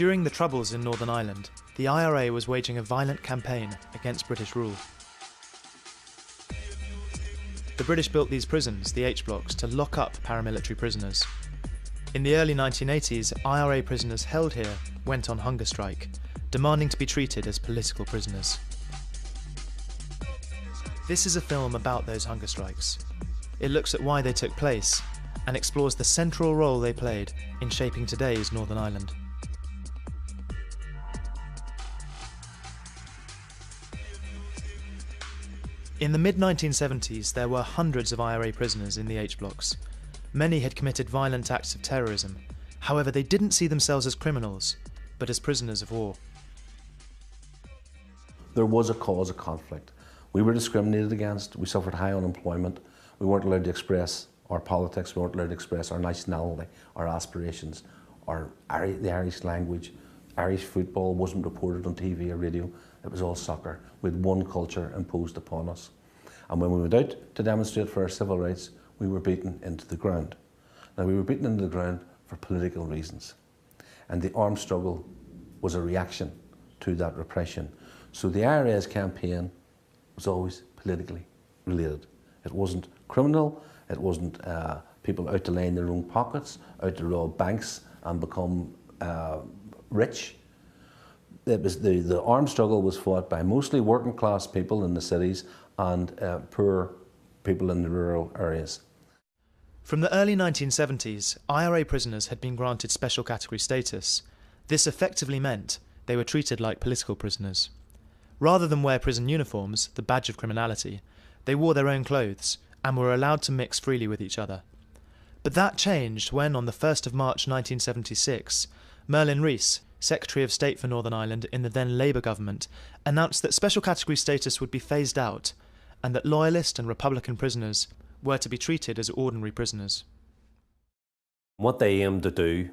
During the Troubles in Northern Ireland, the IRA was waging a violent campaign against British rule. The British built these prisons, the H-blocks, to lock up paramilitary prisoners. In the early 1980s, IRA prisoners held here went on hunger strike, demanding to be treated as political prisoners. This is a film about those hunger strikes. It looks at why they took place and explores the central role they played in shaping today's Northern Ireland. In the mid-1970s, there were hundreds of IRA prisoners in the H-blocks. Many had committed violent acts of terrorism. However, they didn't see themselves as criminals, but as prisoners of war. There was a cause of conflict. We were discriminated against, we suffered high unemployment, we weren't allowed to express our politics, we weren't allowed to express our nationality, our aspirations, the Irish language. Irish football wasn't reported on TV or radio, it was all soccer, with one culture imposed upon us. And when we went out to demonstrate for our civil rights, we were beaten into the ground. Now, we were beaten into the ground for political reasons. And the armed struggle was a reaction to that repression. So the IRA's campaign was always politically related. It wasn't criminal, it wasn't people out to line their own pockets, out to rob banks and become rich. It was the armed struggle was fought by mostly working class people in the cities and poor people in the rural areas. From the early 1970s, IRA prisoners had been granted special category status. This effectively meant they were treated like political prisoners. Rather than wear prison uniforms, the badge of criminality, they wore their own clothes and were allowed to mix freely with each other. But that changed when, on the 1st of March 1976, Merlin Rees, Secretary of State for Northern Ireland in the then Labour government, announced that special category status would be phased out and that Loyalist and Republican prisoners were to be treated as ordinary prisoners. What they aimed to do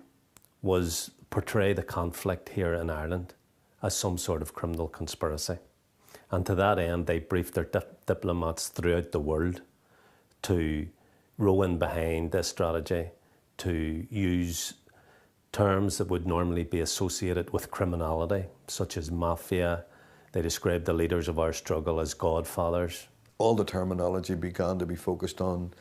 was portray the conflict here in Ireland as some sort of criminal conspiracy. And to that end, they briefed their diplomats throughout the world to row in behind this strategy, to use terms that would normally be associated with criminality, such as mafia. They described the leaders of our struggle as godfathers. All the terminology began to be focused on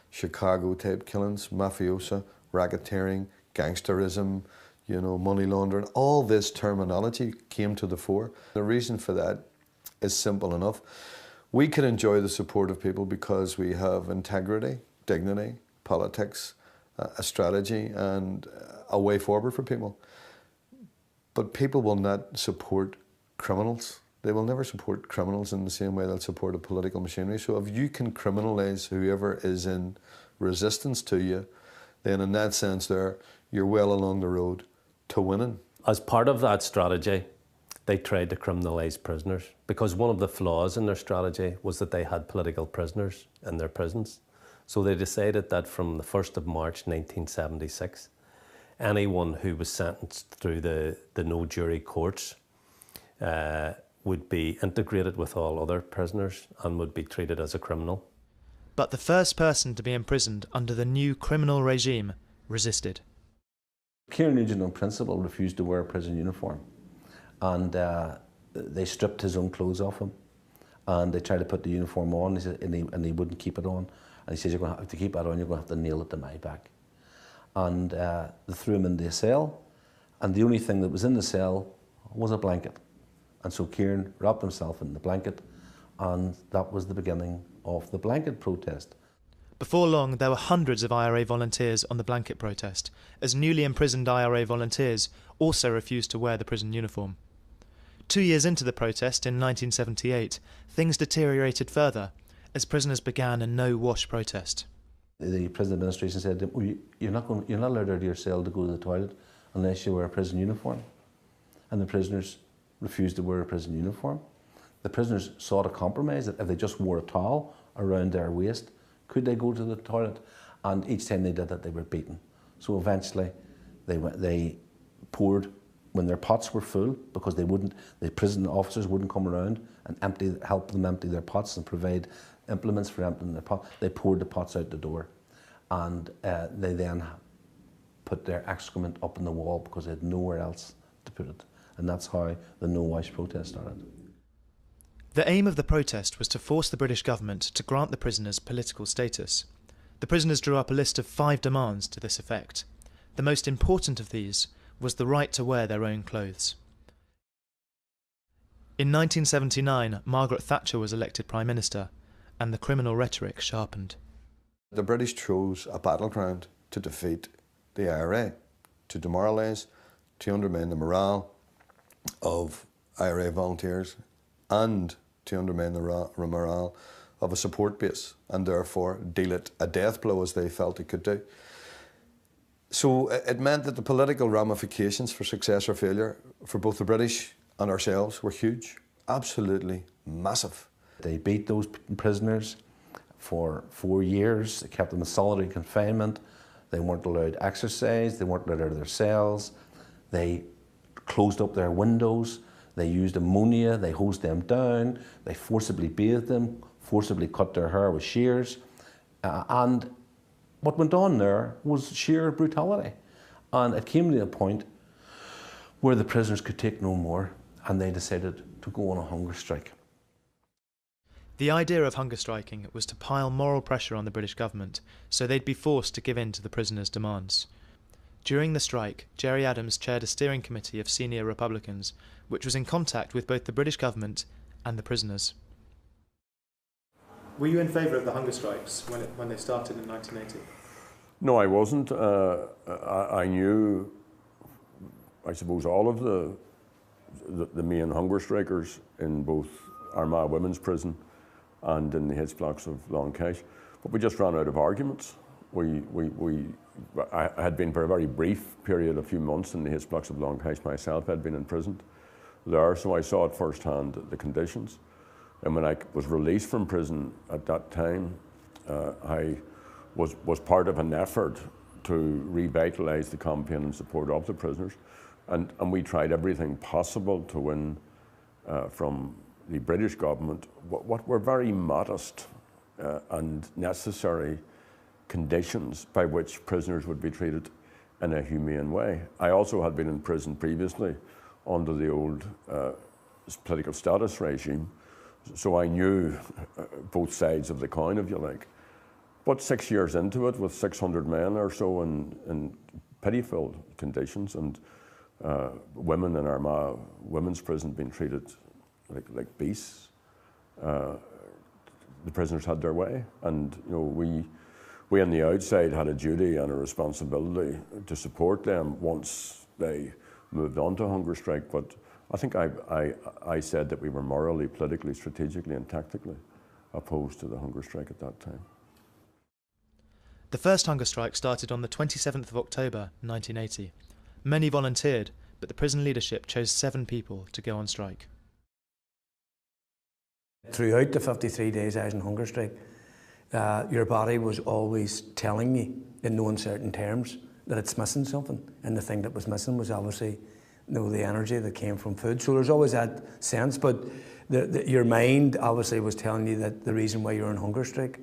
Chicago-type killings, mafiosa, racketeering, gangsterism, money laundering. All this terminology came to the fore. The reason for that is simple enough. We can enjoy the support of people because we have integrity, dignity, politics, a strategy and a way forward for people. But people will not support criminals. They will never support criminals in the same way they'll support a political machinery. So if you can criminalise whoever is in resistance to you, then in that sense there, you're well along the road to winning. As part of that strategy, they tried to criminalise prisoners because one of the flaws in their strategy was that they had political prisoners in their prisons. So they decided that from the 1st of March 1976, anyone who was sentenced through the no jury courts would be integrated with all other prisoners and would be treated as a criminal. But the first person to be imprisoned under the new criminal regime resisted. Kieran Nugent on principle refused to wear a prison uniform, and they stripped his own clothes off him and they tried to put the uniform on and he wouldn't keep it on. And he says, you're going to have to keep that on, you're going to have to nail it to my back. And they threw him into a cell, and the only thing that was in the cell was a blanket. And so Kieran wrapped himself in the blanket, and that was the beginning of the blanket protest. Before long, there were hundreds of IRA volunteers on the blanket protest, as newly imprisoned IRA volunteers also refused to wear the prison uniform. 2 years into the protest, in 1978, things deteriorated further, as prisoners began a no-wash protest. The prison administration said, you're not allowed out of your cell to go to the toilet unless you wear a prison uniform. And the prisoners refused to wear a prison uniform. The prisoners sought a compromise that if they just wore a towel around their waist, could they go to the toilet? And each time they did that, they were beaten. So eventually, they poured when their pots were full, because the prison officers wouldn't come around and help them empty their pots and provide implements for emptying their pot. They poured the pots out the door, and they then put their excrement up on the wall because they had nowhere else to put it. And that's how the No Wash protest started. The aim of the protest was to force the British government to grant the prisoners political status. The prisoners drew up a list of 5 demands to this effect. The most important of these was the right to wear their own clothes. In 1979, Margaret Thatcher was elected Prime Minister, and the criminal rhetoric sharpened. The British chose a battleground to defeat the IRA, to demoralise, to undermine the morale of IRA volunteers, and to undermine the morale of a support base, and therefore deal it a death blow as they felt it could do. So it meant that the political ramifications for success or failure for both the British and ourselves were huge, absolutely massive. They beat those prisoners for 4 years. They kept them in solitary confinement. They weren't allowed exercise. They weren't allowed out of their cells. They closed up their windows. They used ammonia. They hosed them down. They forcibly bathed them, forcibly cut their hair with shears. And what went on there was sheer brutality. And it came to a point where the prisoners could take no more, and they decided to go on a hunger strike. The idea of hunger striking was to pile moral pressure on the British government, so they'd be forced to give in to the prisoners' demands. During the strike, Gerry Adams chaired a steering committee of senior Republicans, which was in contact with both the British government and the prisoners. Were you in favour of the hunger strikes when they started in 1980? No, I wasn't. I knew, I suppose, all of the main hunger strikers in both Armagh Women's Prison and in the Hits blocks of Long Kesh, but we just ran out of arguments. I had been for a very brief period, a few months, in the Hits blocks of Long Kesh myself. I'd been imprisoned there, so I saw at first hand the conditions. And when I was released from prison at that time, I was part of an effort to revitalise the campaign in support of the prisoners. And we tried everything possible to win from the British government what were very modest and necessary conditions by which prisoners would be treated in a humane way. I also had been in prison previously under the old political status regime, so I knew both sides of the coin, if you like. But 6 years into it, with 600 men or so in pitiful conditions, and women in Armagh Women's Prison being treated like beasts, the prisoners had their way, and we on the outside had a duty and a responsibility to support them once they moved on to hunger strike. But I think I said that we were morally, politically, strategically and tactically opposed to the hunger strike at that time. The first hunger strike started on the 27th of October 1980. Many volunteered, but the prison leadership chose 7 people to go on strike. Throughout the 53 days I was on hunger strike, your body was always telling you in no uncertain terms that it's missing something, and the thing that was missing was obviously the energy that came from food. So there's always that sense, but your mind obviously was telling you that the reason why you're on hunger strike.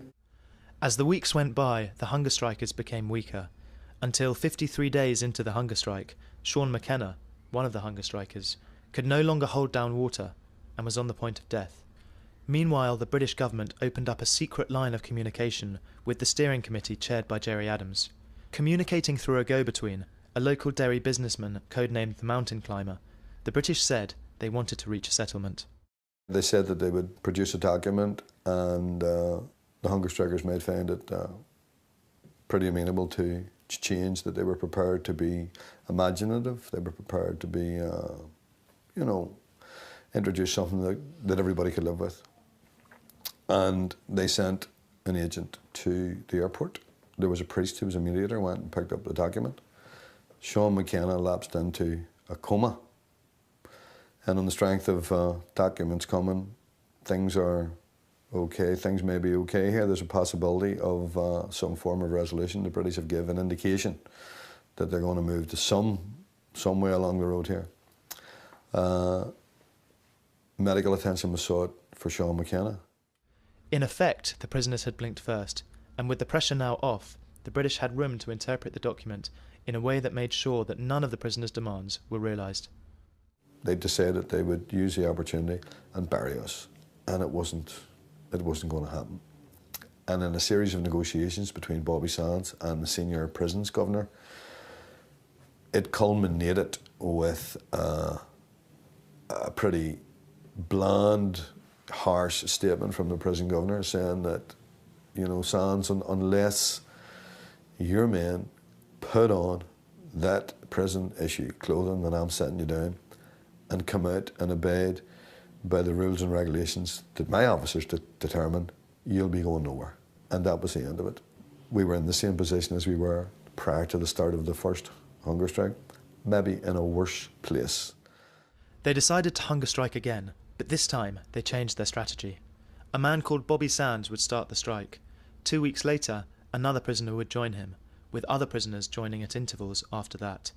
As the weeks went by, the hunger strikers became weaker, until 53 days into the hunger strike, Sean McKenna, one of the hunger strikers, could no longer hold down water and was on the point of death. Meanwhile, the British government opened up a secret line of communication with the steering committee chaired by Gerry Adams. Communicating through a go-between, a local Derry businessman codenamed the Mountain Climber, the British said they wanted to reach a settlement. They said that they would produce a document, and the hunger strikers might find it pretty amenable to change, that they were prepared to be imaginative, they were prepared to be, introduce something that everybody could live with. And they sent an agent to the airport. There was a priest who was a mediator, went and picked up the document. Sean McKenna lapsed into a coma. And on the strength of documents coming, things are okay, things may be okay here. There's a possibility of some form of resolution. The British have given indication that they're going to move to some way along the road here. Medical attention was sought for Sean McKenna. In effect, the prisoners had blinked first, and with the pressure now off, the British had room to interpret the document in a way that made sure that none of the prisoners' demands were realised. They decided they would use the opportunity and bury us, and it wasn't going to happen. And in a series of negotiations between Bobby Sands and the senior prisons governor, it culminated with a pretty bland, harsh statement from the prison governor saying that, you know, Sands, unless your men put on that prison issue clothing that I'm setting you down and come out and abide by the rules and regulations that my officers determined, you'll be going nowhere. And that was the end of it. We were in the same position as we were prior to the start of the first hunger strike, maybe in a worse place. They decided to hunger strike again, but this time they changed their strategy. A man called Bobby Sands would start the strike. 2 weeks later, another prisoner would join him, with other prisoners joining at intervals after that.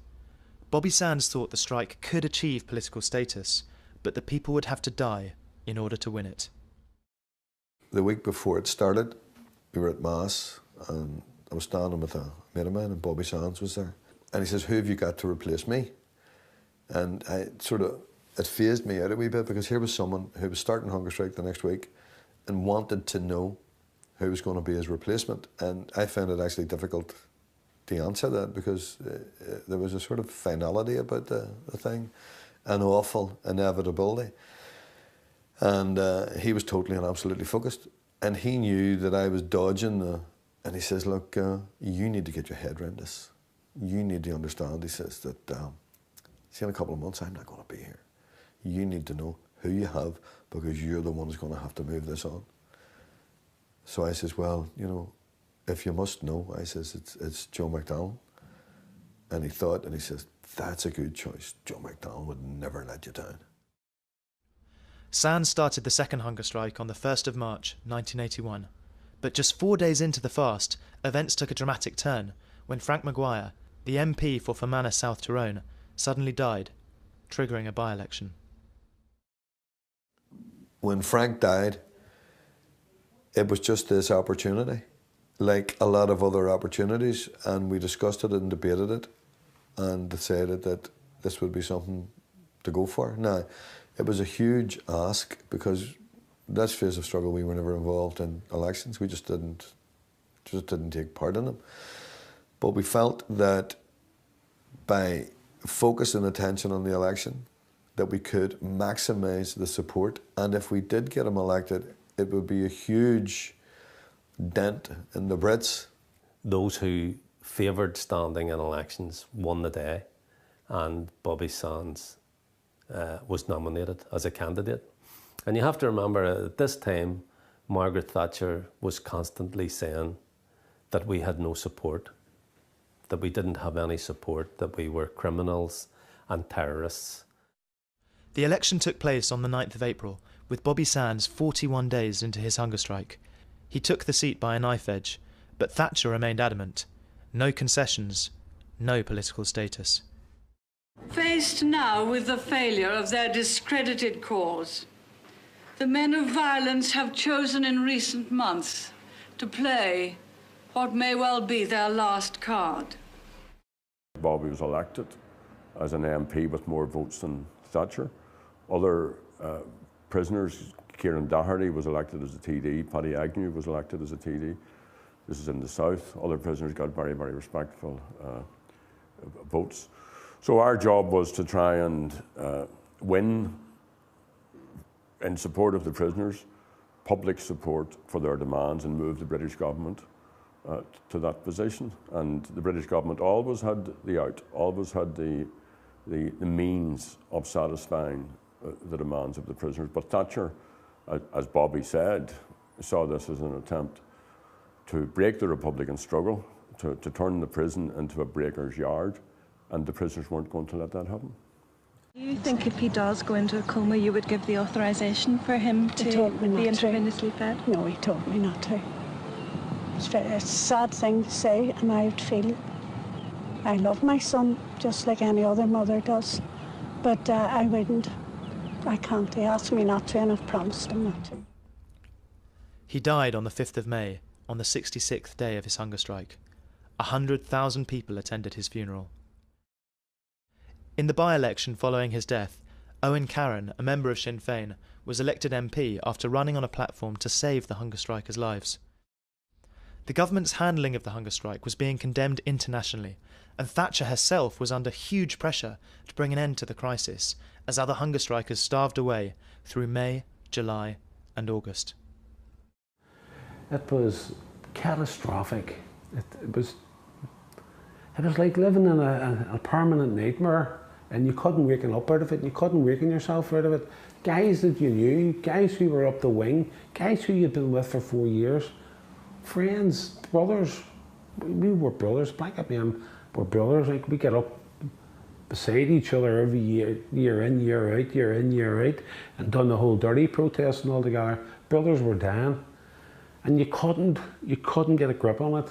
Bobby Sands thought the strike could achieve political status, but the people would have to die in order to win it. The week before it started, we were at Mass, and I was standing with a mate of mine, and Bobby Sands was there. And he says, "Who have you got to replace me?" And it phased me out a wee bit, because here was someone who was starting hunger strike the next week and wanted to know who was going to be his replacement. And I found it actually difficult to answer that, because there was a sort of finality about the thing, an awful inevitability. And he was totally and absolutely focused. And he knew that I was dodging and he says, "Look, you need to get your head around this. You need to understand," he says, "that see, in a couple of months I'm not going to be here. You need to know who you have, because you're the one who's going to have to move this on." So I says, "Well, you know, if you must know," I says, it's Joe McDonnell." And he thought, and he says, "That's a good choice. Joe McDonnell would never let you down." Sands started the second hunger strike on the 1st of March 1981. But just 4 days into the fast, events took a dramatic turn when Frank Maguire, the MP for Fermanagh South Tyrone, suddenly died, triggering a by-election. When Frank died, it was just this opportunity, like a lot of other opportunities, and we discussed it and debated it and decided that this would be something to go for. Now, it was a huge ask, because this phase of struggle we were never involved in elections. We just didn't take part in them. But we felt that by focusing attention on the election, that we could maximise the support, and if we did get him elected, it would be a huge dent in the Brits. Those who favoured standing in elections won the day, and Bobby Sands was nominated as a candidate. And you have to remember, at this time, Margaret Thatcher was constantly saying that we had no support, that we didn't have any support, that we were criminals and terrorists. The election took place on the 9th of April, with Bobby Sands 41 days into his hunger strike. He took the seat by a knife edge, but Thatcher remained adamant. No concessions, no political status. Faced now with the failure of their discredited cause, the men of violence have chosen in recent months to play what may well be their last card. Bobby was elected as an MP with more votes than Thatcher. Other prisoners, Kieran Doherty was elected as a TD, Paddy Agnew was elected as a TD. This is in the south. Other prisoners got very, very respectful votes. So our job was to try and win, in support of the prisoners, public support for their demands, and move the British government to that position. And the British government always had the out, always had the means of satisfying the demands of the prisoners. But Thatcher, as Bobby said, saw this as an attempt to break the Republican struggle, to turn the prison into a breaker's yard, and the prisoners weren't going to let that happen. Do you think if he does go into a coma, you would give the authorisation for him to be intravenously fed? No, he told me not to. It's a sad thing to say, and I would feel I love my son just like any other mother does, but I wouldn't. I can't. He asked me not to, and I've promised him not to. He died on the 5th of May, on the 66th day of his hunger strike. 100,000 people attended his funeral. In the by-election following his death, Owen Carron, a member of Sinn Féin, was elected MP after running on a platform to save the hunger strikers' lives. The government's handling of the hunger strike was being condemned internationally, and Thatcher herself was under huge pressure to bring an end to the crisis, as other hunger strikers starved away through May, July and August. It was catastrophic. It was like living in a permanent nightmare, and you couldn't waken up out of it, and you couldn't waken yourself out of it. Guys that you knew, guys who were up the wing, guys who you'd been with for 4 years, friends, brothers. We were brothers. Black and me were brothers. Like, we get up beside each other every year, year in, year out, year in, year out, and done the whole dirty protest and all together. Brothers were dying, and you couldn't get a grip on it.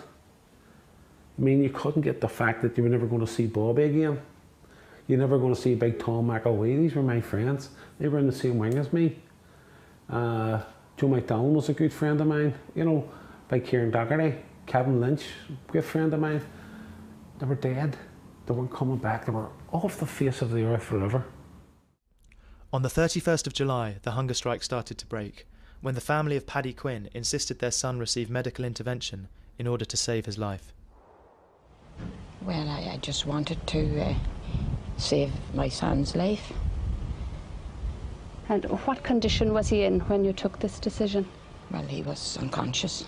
I mean, you couldn't get the fact that you were never going to see Bobby again. You're never going to see Big Tom McElwee. These were my friends. They were in the same wing as me. Joe McDonald was a good friend of mine. You know, Big Kieran Doherty, Kevin Lynch, good friend of mine. They were dead. They weren't coming back. They were off the face of the earth forever. On the 31st of July, the hunger strike started to break, when the family of Paddy Quinn insisted their son receive medical intervention in order to save his life. Well, I just wanted to save my son's life. And what condition was he in when you took this decision? Well, he was unconscious.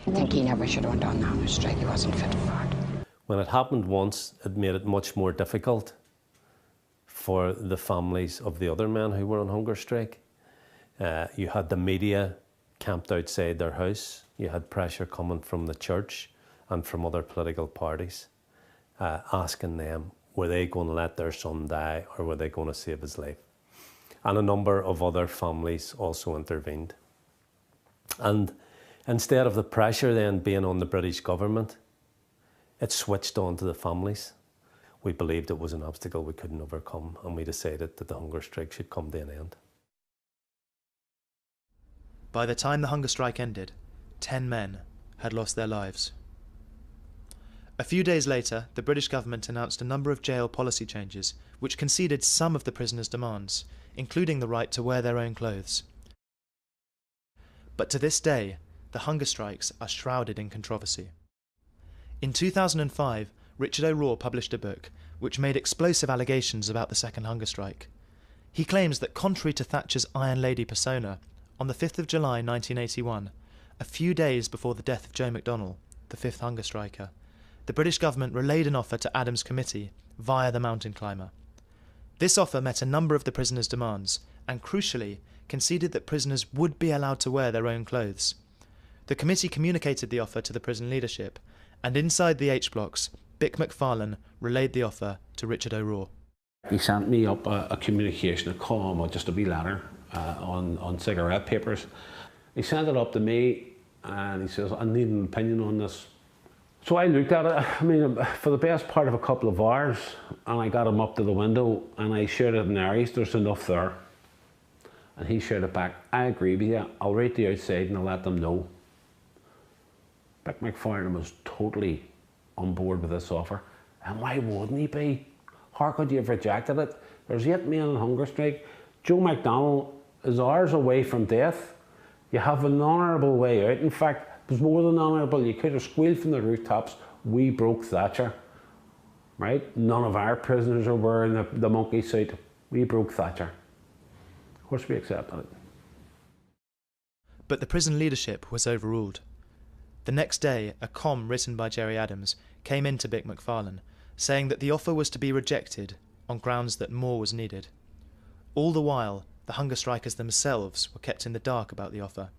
I think he never should have went on the hunger strike. He wasn't fit for it. When it happened once, it made it much more difficult for the families of the other men who were on hunger strike. You had the media camped outside their house. You had pressure coming from the church and from other political parties, asking them, were they going to let their son die or were they going to save his life? And a number of other families also intervened. And instead of the pressure then being on the British government, it switched on to the families. We believed it was an obstacle we couldn't overcome, and we decided that the hunger strike should come to an end. By the time the hunger strike ended, 10 men had lost their lives. A few days later, the British government announced a number of jail policy changes which conceded some of the prisoners' demands, including the right to wear their own clothes. But to this day, the hunger strikes are shrouded in controversy. In 2005, Richard O'Rourke published a book which made explosive allegations about the second hunger strike. He claims that contrary to Thatcher's Iron Lady persona, on the 5th of July 1981, a few days before the death of Joe McDonnell, the fifth hunger striker, the British government relayed an offer to Adams' committee via the mountain climber. This offer met a number of the prisoners' demands and, crucially, conceded that prisoners would be allowed to wear their own clothes. The committee communicated the offer to the prison leadership, and inside the H-blocks, Bick Macfarlane relayed the offer to Richard O'Rourke. He sent me up a communication, a column, or just a wee letter on cigarette papers. He sent it up to me and he says, I need an opinion on this. So I looked at it, I mean, for the best part of a couple of hours, and I got him up to the window and I shared it in Aries, there's enough there. And he shared it back, I agree with you, I'll write the outside and I'll let them know. Bick Macfarlane was totally on board with this offer. And why wouldn't he be? How could you have rejected it? There's 8 men on hunger strike. Joe McDonnell is hours away from death. You have an honourable way out. In fact, it was more than honourable. You could have squealed from the rooftops, we broke Thatcher. Right? None of our prisoners are wearing the monkey suit. We broke Thatcher. Of course we accepted it. But the prison leadership was overruled. The next day, a comm written by Gerry Adams came in to Bick Macfarlane, saying that the offer was to be rejected on grounds that more was needed. All the while, the hunger strikers themselves were kept in the dark about the offer.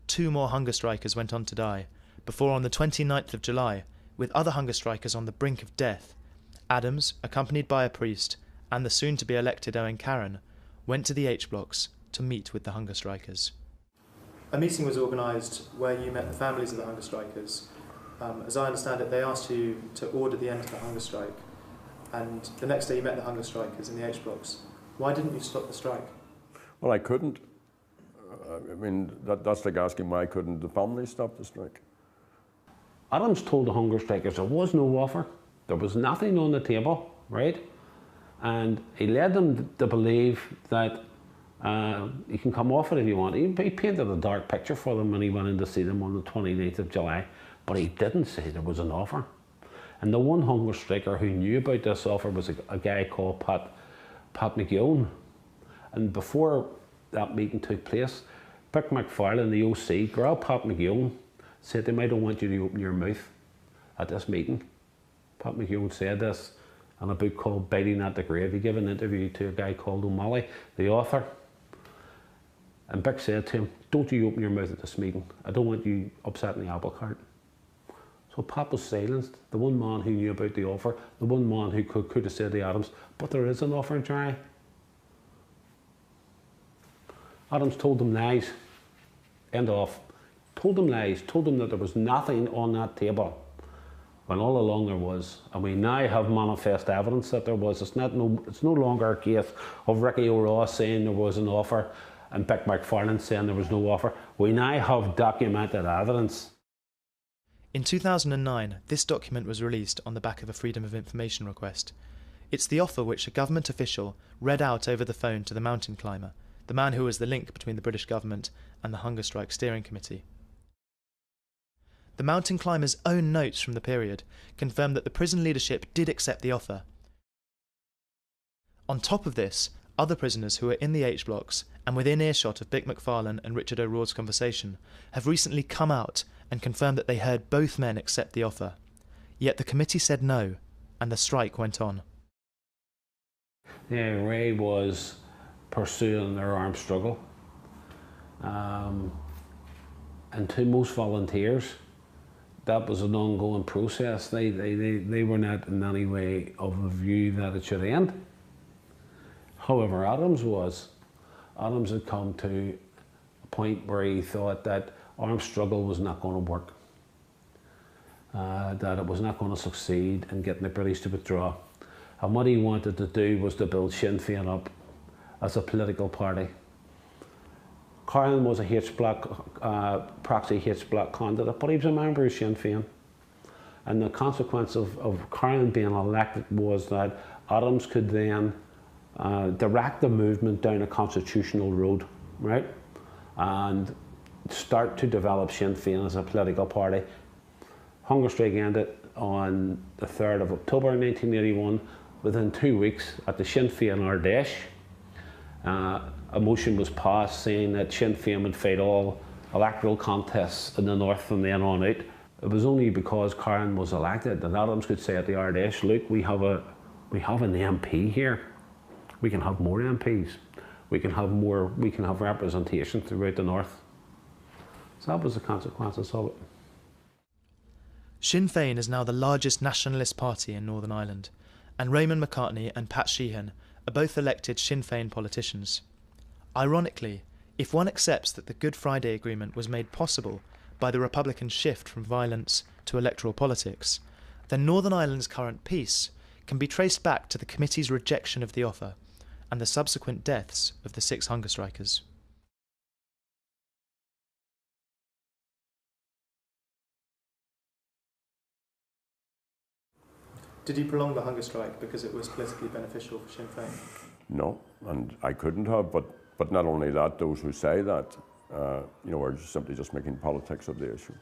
2 more hunger strikers went on to die, before on the 29th of July, with other hunger strikers on the brink of death, Adams, accompanied by a priest, and the soon-to-be-elected Owen Carron, went to the H-blocks to meet with the hunger strikers. A meeting was organised where you met the families of the hunger strikers. As I understand it, they asked you to order the end of the hunger strike, and the next day you met the hunger strikers in the H-blocks. Why didn't you stop the strike? Well, I couldn't. I mean, that's like asking why couldn't the family stop the strike? Adams told the hunger strikers there was no offer, there was nothing on the table, right? and he led them to believe that you can come off it if you want. He painted a dark picture for them when he went in to see them on the 29th of July, but he didn't say there was an offer. And the one hunger striker who knew about this offer was a guy called Pat McGeown. And before that meeting took place, Vic McFarlane, the OC, grabbed Pat McGeown, said to him, "I don't want you to open your mouth at this meeting." Pat McGeown said this in a book called Biting at the Grave. He gave an interview to a guy called O'Malley, the author. And Vic said to him, "Don't you open your mouth at this meeting. I don't want you upsetting the apple cart." So Pat was silenced, the one man who knew about the offer, the one man who could have said to Adams, "But there is an offer, Jerry." Adams told them lies. End off. Told them lies, told them that there was nothing on that table, when all along there was. And we now have manifest evidence that there was. It's no longer a case of Ricky O'Ross saying there was an offer and Vic McFarlane saying there was no offer. We now have documented evidence. In 2009, this document was released on the back of a Freedom of Information request. It's the offer which a government official read out over the phone to the mountain climber, the man who was the link between the British government and the Hunger Strike Steering Committee. The mountain climber's own notes from the period confirm that the prison leadership did accept the offer. On top of this, other prisoners who were in the H blocks and within earshot of Vic McFarlane and Richard O'Rourke's conversation have recently come out and confirmed that they heard both men accept the offer. Yet the committee said no, and the strike went on. The IRA was pursuing their armed struggle. And to most volunteers, that was an ongoing process. They were not in any way of the view that it should end. However, Adams had come to a point where he thought that armed struggle was not going to work, that it was not going to succeed in getting the British to withdraw. And what he wanted to do was to build Sinn Féin up as a political party. Carlin was a proxy H-Block candidate, but he was a member of Sinn Féin. And the consequence of Carlin being elected was that Adams could then direct the movement down a constitutional road, right? And start to develop Sinn Féin as a political party. Hunger strike ended on the 3rd of October 1981. Within 2 weeks, at the Sinn Féin Ardèche, a motion was passed saying that Sinn Féin would fight all electoral contests in the north from then on out. It was only because Carlin was elected that Adams could say at the Ardèche, "Look, we have an MP here. We can have more MPs. We can have representation throughout the north." So that was the consequences of it. Sinn Féin is now the largest nationalist party in Northern Ireland, and Raymond McCartney and Pat Sheehan are both elected Sinn Féin politicians. Ironically, if one accepts that the Good Friday Agreement was made possible by the Republican shift from violence to electoral politics, then Northern Ireland's current peace can be traced back to the committee's rejection of the offer and the subsequent deaths of the 6 hunger strikers. Did you prolong the hunger strike because it was politically beneficial for Sinn Féin? No, and I couldn't have, but not only that, those who say that, are simply just making politics of the issue.